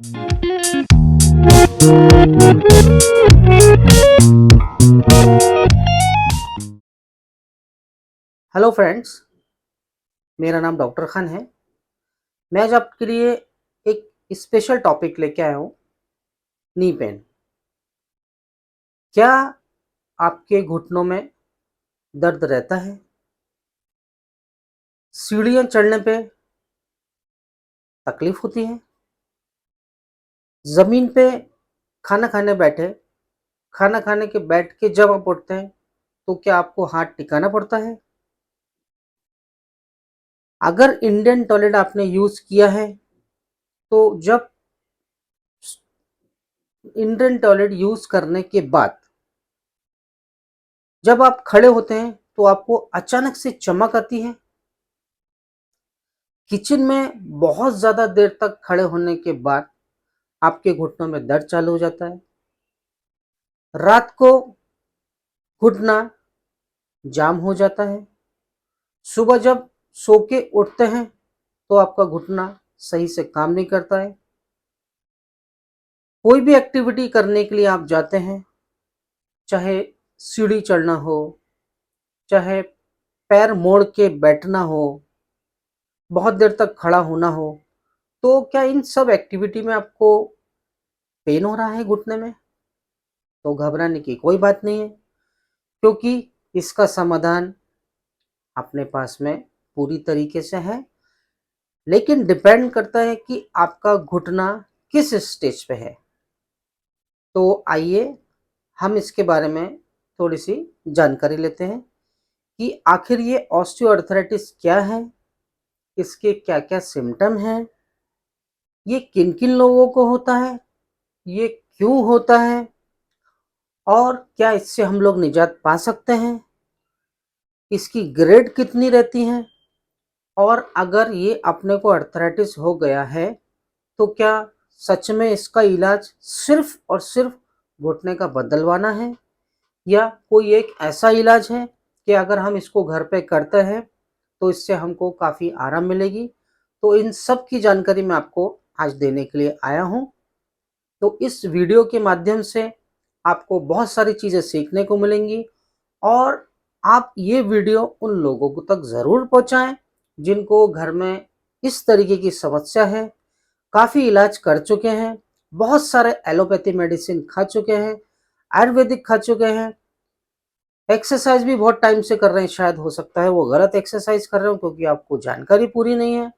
Hello friends, मेरा नाम doctor Khan है। मैं आज आपके लिए एक स्पेशल टॉपिक लेके आया हूँ, नी पेन। क्या आपके घुटनों में दर्द रहता है? सीढ़ियाँ चढ़ने पे तकलीफ होती है? ज़मीन पे खाना खाने बैठे, खाना खाने के बैठ के जब आप उठते हैं, तो क्या आपको हाथ टिकाना पड़ता है? अगर इंडियन टॉयलेट आपने यूज़ किया है, तो जब इंडियन टॉयलेट यूज़ करने के बाद जब आप खड़े होते हैं, तो आपको अचानक से चमक आती है। किचन में बहुत ज़्यादा देर तक खड़े होने के बाद आपके घुटनों में दर्द चालू हो जाता है। रात को घुटना जाम हो जाता है। सुबह जब सो के उठते हैं, तो आपका घुटना सही से काम नहीं करता है। कोई भी एक्टिविटी करने के लिए आप जाते हैं, चाहे सीढ़ी चढ़ना हो, चाहे पैर मोड़ के बैठना हो, बहुत देर तक खड़ा होना हो, तो क्या इन सब एक्टिविटी में आपको पेन हो रहा है घुटने में? तो घबराने की कोई बात नहीं है, क्योंकि इसका समाधान अपने पास में पूरी तरीके से है। लेकिन डिपेंड करता है कि आपका घुटना किस स्टेज पे है। तो आइए हम इसके बारे में थोड़ी सी जानकारी लेते हैं कि आखिर ये ऑस्टियोआर्थराइटिस क्या है, इसके क्या क्या सिम्टम हैं, ये किन किन लोगों को होता है, ये क्यों होता है, और क्या इससे हम लोग निजात पा सकते हैं, इसकी ग्रेड कितनी रहती हैं, और अगर ये अपने को अर्थराइटिस हो गया है, तो क्या सच में इसका इलाज सिर्फ और सिर्फ घुटने का बदलवाना है, या कोई एक ऐसा इलाज है कि अगर हम इसको घर पे करते हैं तो इससे हमको काफ़ी आराम मिलेगी? तो इन सब की जानकारी मैं आपको आज देने के लिए आया हूँ। तो इस वीडियो के माध्यम से आपको बहुत सारी चीज़ें सीखने को मिलेंगी, और आप ये वीडियो उन लोगों को तक ज़रूर पहुँचाएँ जिनको घर में इस तरीके की समस्या है, काफ़ी इलाज कर चुके हैं, बहुत सारे एलोपैथी मेडिसिन खा चुके हैं, आयुर्वेदिक खा चुके हैं, एक्सरसाइज भी बहुत टाइम से कर रहे हैं। शायद हो सकता है वो गलत एक्सरसाइज कर रहे हो, क्योंकि आपको जानकारी पूरी नहीं है।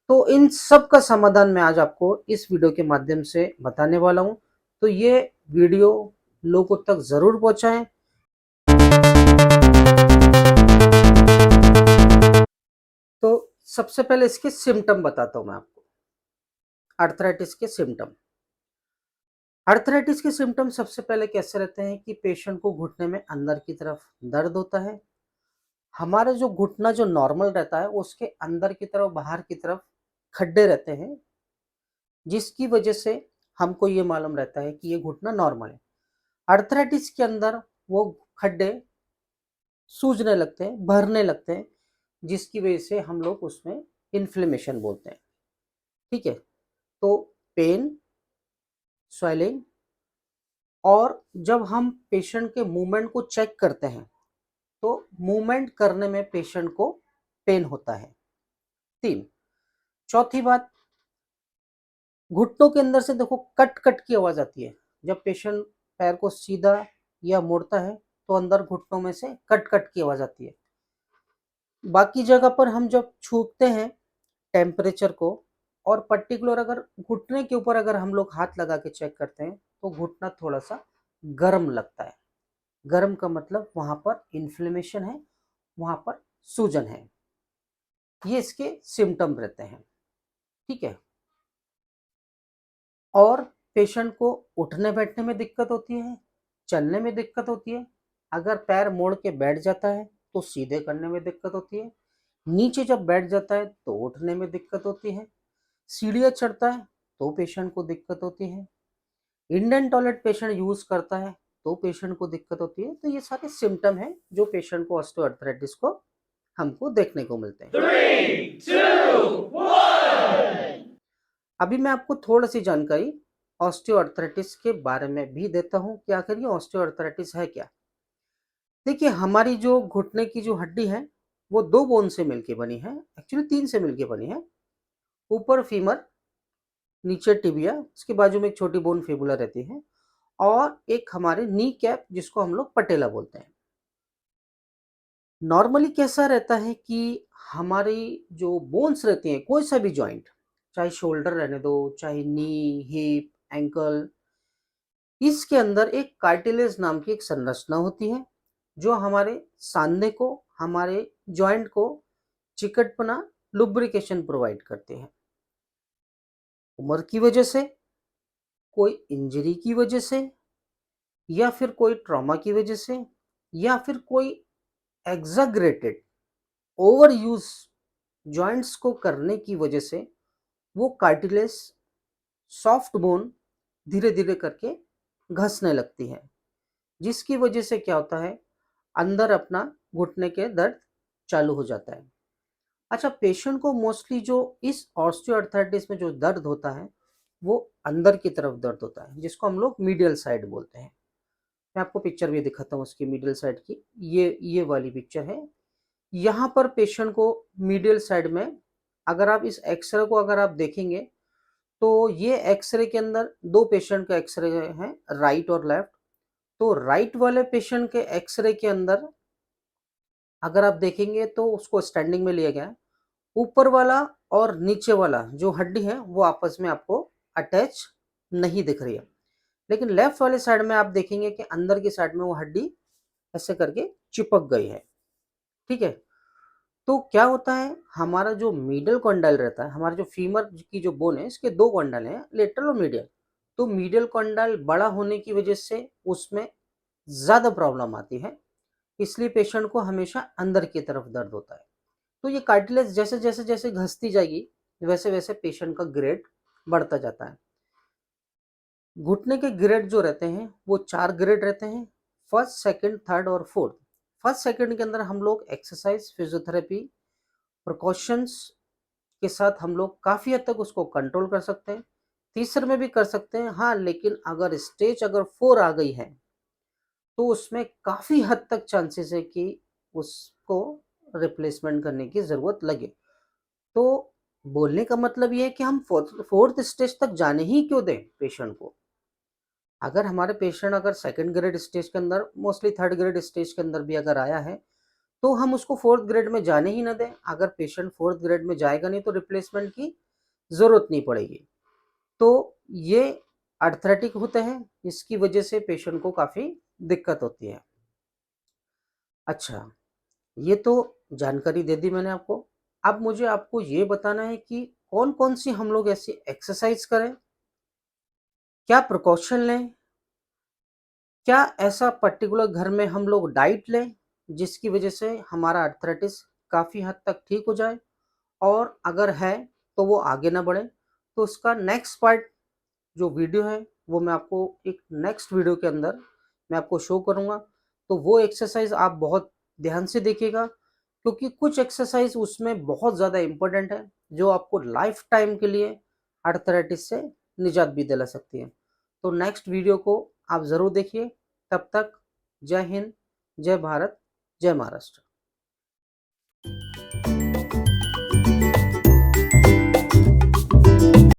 तो इन सब का समाधान मैं आज आपको इस वीडियो के माध्यम से बताने वाला हूँ। तो ये वीडियो लोगों तक ज़रूर पहुँचाएँ। तो सबसे पहले इसके सिम्पटम बताता हूँ मैं आपको, आर्थराइटिस के सिम्पटम। आर्थराइटिस के सिम्पटम सबसे पहले कैसे रहते हैं कि पेशेंट को घुटने में अंदर की तरफ दर्द होता है। हमारा जो घुटना जो नॉर्मल रहता है, उसके अंदर की तरफ, बाहर की तरफ खड्डे रहते हैं, जिसकी वजह से हमको ये मालूम रहता है कि ये घुटना नॉर्मल है। आर्थराइटिस के अंदर वो खड्डे सूजने लगते हैं, भरने लगते हैं, जिसकी वजह से हम लोग उसमें इन्फ्लेमेशन बोलते हैं। ठीक है? तो पेन, स्वेलिंग, और जब हम पेशेंट के मूवमेंट को चेक करते हैं, तो मूवमेंट करने में पेशेंट को पेन होता है। 3, चौथी बात, घुटनों के अंदर से देखो कट-कट की आवाज़ आती है। जब पेशेंट पैर को सीधा या मोड़ता है, तो अंदर घुटनों में से कट-कट की आवाज़ आती है। बाकी जगह पर हम जब छूते हैं टेम्परेचर को, और पर्टिकुलर अगर घुटने के ऊपर अगर हम लोग हाथ लगा के चेक करते हैं, तो घुटना थोड़ा-सा गर्म लगता है। गर्म का मतलब वहाँ पर इन्फ्लेमेशन है, वहाँ पर सूजन है। ये इसके सिम्पटम रहते हैं। ठीक है? और पेशेंट को उठने-बैठने में दिक्कत होती है, चलने में दिक्कत होती है। अगर पैर मोड़ के बैठ जाता है, तो सीधे करने में दिक्कत होती है। नीचे जब बैठ जाता है, तो उठने में दिक्कत होती है। सीढ़ियाँ चढ़ता है, तो पेशेंट को दिक्कत होती है। इंडियन टॉयलेट पेशेंट यूज़ करता है, तो पेशेंट को दिक्कत होती है। तो ये सारे सिम्पटम हैं, जो पेशेंट को ऑस्टियोआर्थराइटिस को हमको देखने को मिलते हैं। 3, 2, 1. अभी मैं आपको थोड़ी सी जानकारी ऑस्टियोआर्थराइटिस के बारे में भी देता हूँ कि आखिर ये ऑस्टियोआर्थराइटिस है क्या। देखिए, हमारी जो घुटने की जो हड्डी है वो दो बोन से मिलके बनी है, एक्चुअली तीन से मिलके बनी है। ऊपर फीमर, नीचे टिबिया, इसके बाजू में एक छोटी बोन फिबुला रहती है, और एक हमारे नी कैप जिसको हम लोग पटेला बोलते हैं। नॉर्मली कैसा रहता है कि हमारी जो बोन्स रहती हैं, कोई सा भी जॉइंट, चाहे शोल्डर रहने दो, चाहे नी, हिप, एंकल, इसके अंदर एक कार्टिलेज नाम की एक संरचना होती है जो हमारे सांधे को, हमारे जॉइंट को चिकटपना, लुब्रिकेशन प्रोवाइड करते हैं। उम्र की वजह से, कोई इंजरी की वजह से, या फिर कोई ट्रॉमा की वजह से, या फिर कोई एग्जाग्रेटेड ओवर यूज जॉइंट्स को करने की वजह से वो कार्टिलेज, सॉफ्ट बोन धीरे धीरे करके घसने लगती है, जिसकी वजह से क्या होता है, अंदर अपना घुटने के दर्द चालू हो जाता है। अच्छा, पेशेंट को मोस्टली जो इस ऑस्टियोआर्थराइटिस में जो दर्द होता है वो अंदर की तरफ दर्द होता है, जिसको हम लोग मीडियल साइड बोलते हैं। मैं आपको पिक्चर भी दिखाता हूँ उसकी मीडियल साइड की। ये वाली पिक्चर है। यहाँ पर पेशेंट को मीडियल साइड में, अगर आप इस एक्सरे को अगर आप देखेंगे तो ये एक्सरे के अंदर दो पेशेंट का एक्सरे है, राइट और लेफ्ट। तो राइट वाले पेशेंट के एक्सरे के अंदर अगर आप देखेंगे तो उसको स्टैंडिंग में लिया गया है। ऊपर वाला और नीचे वाला जो हड्डी है वो आपस में आपको अटैच नहीं दिख रही है, लेकिन लेफ्ट वाले साइड में आप देखेंगे कि अंदर की साइड में वो हड्डी ऐसे करके चिपक गई है। ठीक है। तो क्या होता है, हमारा जो मिडल कॉन्डाइल रहता है, हमारा जो फीमर की जो बोन है, इसके दो कॉन्डाइल हैं, लेटरल और मीडियल। तो मीडियल कॉन्डाइल बड़ा होने की वजह से उसमें ज्यादा प्रॉब्लम आती है, इसलिए पेशेंट को हमेशा अंदर की तरफ दर्द होता है। तो ये कार्टिलेज जैसे जैसे जैसे घसती जाएगी वैसे वैसे पेशेंट का ग्रेड बढ़ता जाता है। घुटने के ग्रेड जो रहते हैं वो 4 ग्रेड रहते हैं, फर्स्ट, सेकंड, थर्ड और फोर्थ। फर्स्ट सेकंड के अंदर हम लोग एक्सरसाइज, फिजियोथेरेपी, प्रिकॉशंस के साथ हम लोग काफ़ी हद तक उसको कंट्रोल कर सकते हैं। तीसरे में भी कर सकते हैं, हाँ, लेकिन अगर स्टेज अगर 4 आ गई है तो उसमें काफ़ी हद तक चांसेस है कि उसको रिप्लेसमेंट करने की ज़रूरत लगे। तो बोलने का मतलब ये है कि हम फोर्थ स्टेज तक जाने ही क्यों दें पेशेंट को। अगर हमारे पेशेंट अगर सेकंड ग्रेड स्टेज के अंदर, मोस्टली थर्ड ग्रेड स्टेज के अंदर भी अगर आया है तो हम उसको फोर्थ ग्रेड में जाने ही ना दें। अगर पेशेंट फोर्थ ग्रेड में जाएगा नहीं तो रिप्लेसमेंट की ज़रूरत नहीं पड़ेगी। तो ये अर्थराइटिक होते हैं, इसकी वजह से पेशेंट को काफ़ी दिक्कत होती है। अच्छा, ये तो जानकारी दे दी मैंने आपको। अब मुझे आपको ये बताना है कि कौन कौन सी हम लोग ऐसी एक्सरसाइज करें, क्या प्रिकॉशन लें, क्या ऐसा पर्टिकुलर घर में हम लोग डाइट लें जिसकी वजह से हमारा अर्थराइटिस काफ़ी हद तक ठीक हो जाए, और अगर है तो वो आगे ना बढ़े। तो उसका नेक्स्ट पार्ट जो वीडियो है वो मैं आपको एक नेक्स्ट वीडियो के अंदर मैं आपको शो करूँगा। तो वो एक्सरसाइज आप बहुत ध्यान से देखिएगा, क्योंकि कुछ एक्सरसाइज उसमें बहुत ज़्यादा इम्पोर्टेंट है जो आपको लाइफ टाइम के लिए आर्थराइटिस से निजात भी दिला सकती है। तो नेक्स्ट वीडियो को आप ज़रूर देखिए। तब तक जय हिंद, जय भारत, जय महाराष्ट्र।